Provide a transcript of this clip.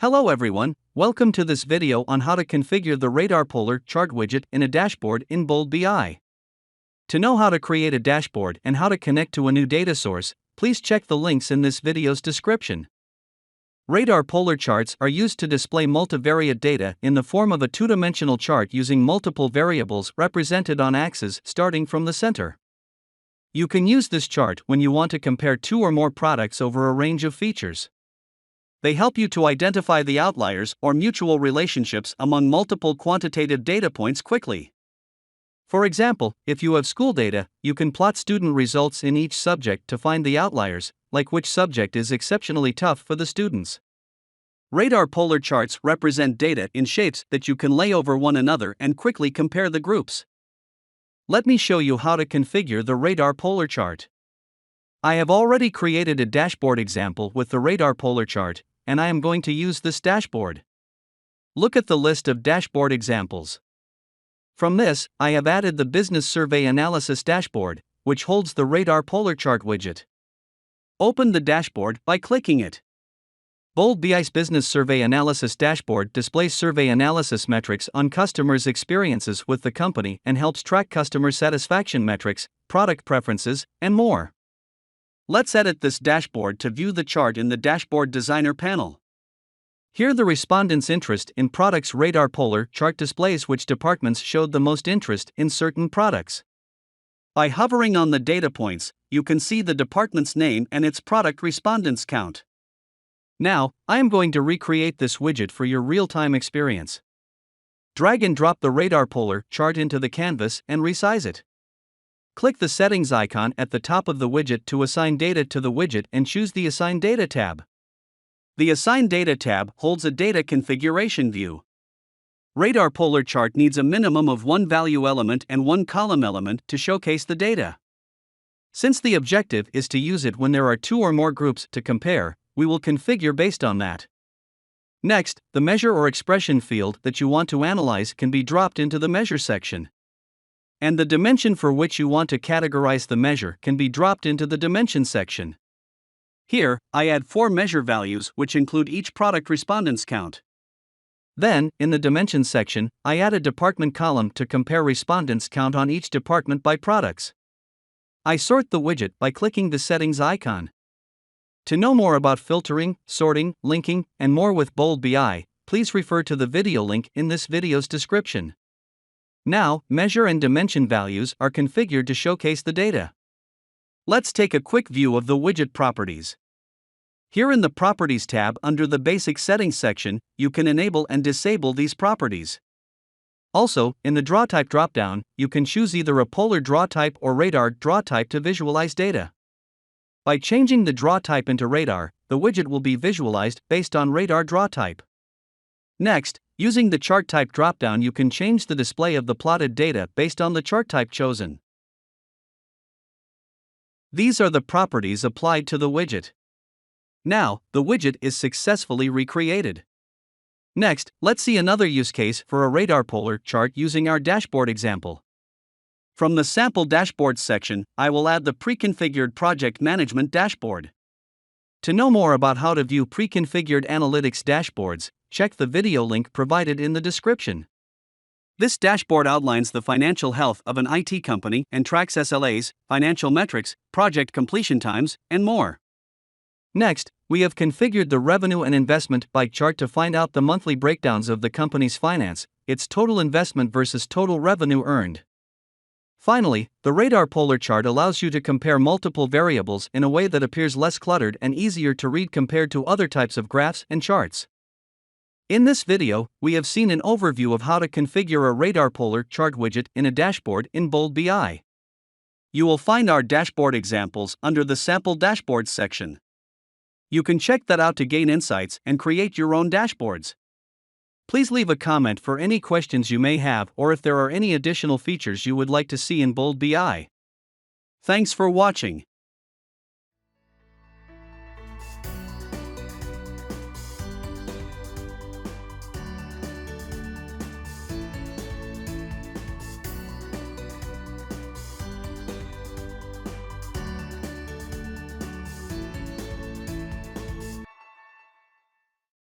Hello everyone, welcome to this video on how to configure the radar polar chart widget in a dashboard in Bold BI. To know how to create a dashboard and how to connect to a new data source, please check the links in this video's description. Radar polar charts are used to display multivariate data in the form of a two-dimensional chart using multiple variables represented on axes starting from the center. You can use this chart when you want to compare two or more products over a range of features. They help you to identify the outliers or mutual relationships among multiple quantitative data points quickly. For example, if you have school data, you can plot student results in each subject to find the outliers, like which subject is exceptionally tough for the students. Radar polar charts represent data in shapes that you can lay over one another and quickly compare the groups. Let me show you how to configure the radar polar chart. I have already created a dashboard example with the radar polar chart, and I am going to use this dashboard. Look at the list of dashboard examples. From this, I have added the Business Survey Analysis dashboard, which holds the radar polar chart widget. Open the dashboard by clicking it. Bold BI's Business Survey Analysis dashboard displays survey analysis metrics on customers' experiences with the company and helps track customer satisfaction metrics, product preferences, and more. Let's edit this dashboard to view the chart in the Dashboard Designer panel. Here the respondents' interest in products radar polar chart displays which departments showed the most interest in certain products. By hovering on the data points, you can see the department's name and its product respondents count. Now, I am going to recreate this widget for your real-time experience. Drag and drop the radar polar chart into the canvas and resize it. Click the settings icon at the top of the widget to assign data to the widget and choose the Assign Data tab. The Assign Data tab holds a data configuration view. Radar polar chart needs a minimum of one value element and one column element to showcase the data. Since the objective is to use it when there are two or more groups to compare, we will configure based on that. Next, the measure or expression field that you want to analyze can be dropped into the measure section. And the dimension for which you want to categorize the measure can be dropped into the dimension section. Here, I add 4 measure values which include each product respondents count. Then, in the dimensions section, I add a department column to compare respondents count on each department by products. I sort the widget by clicking the settings icon. To know more about filtering, sorting, linking, and more with Bold BI, please refer to the video link in this video's description. Now, measure and dimension values are configured to showcase the data. Let's take a quick view of the widget properties. Here in the Properties tab under the Basic Settings section, you can enable and disable these properties. Also, in the Draw Type dropdown, you can choose either a polar draw type or radar draw type to visualize data. By changing the draw type into radar, the widget will be visualized based on radar draw type. Next, using the Chart Type dropdown, you can change the display of the plotted data based on the chart type chosen. These are the properties applied to the widget. Now, the widget is successfully recreated. Next, let's see another use case for a radar polar chart using our dashboard example. From the Sample Dashboards section, I will add the pre-configured Project Management dashboard. To know more about how to view pre-configured analytics dashboards, check the video link provided in the description. This dashboard outlines the financial health of an IT company and tracks SLAs, financial metrics, project completion times, and more. Next, we have configured the revenue and investment by chart to find out the monthly breakdowns of the company's finance, its total investment versus total revenue earned. Finally, the radar polar chart allows you to compare multiple variables in a way that appears less cluttered and easier to read compared to other types of graphs and charts. In this video, we have seen an overview of how to configure a radar polar chart widget in a dashboard in Bold BI. You will find our dashboard examples under the Sample Dashboards section. You can check that out to gain insights and create your own dashboards. Please leave a comment for any questions you may have or if there are any additional features you would like to see in Bold BI. Thanks for watching.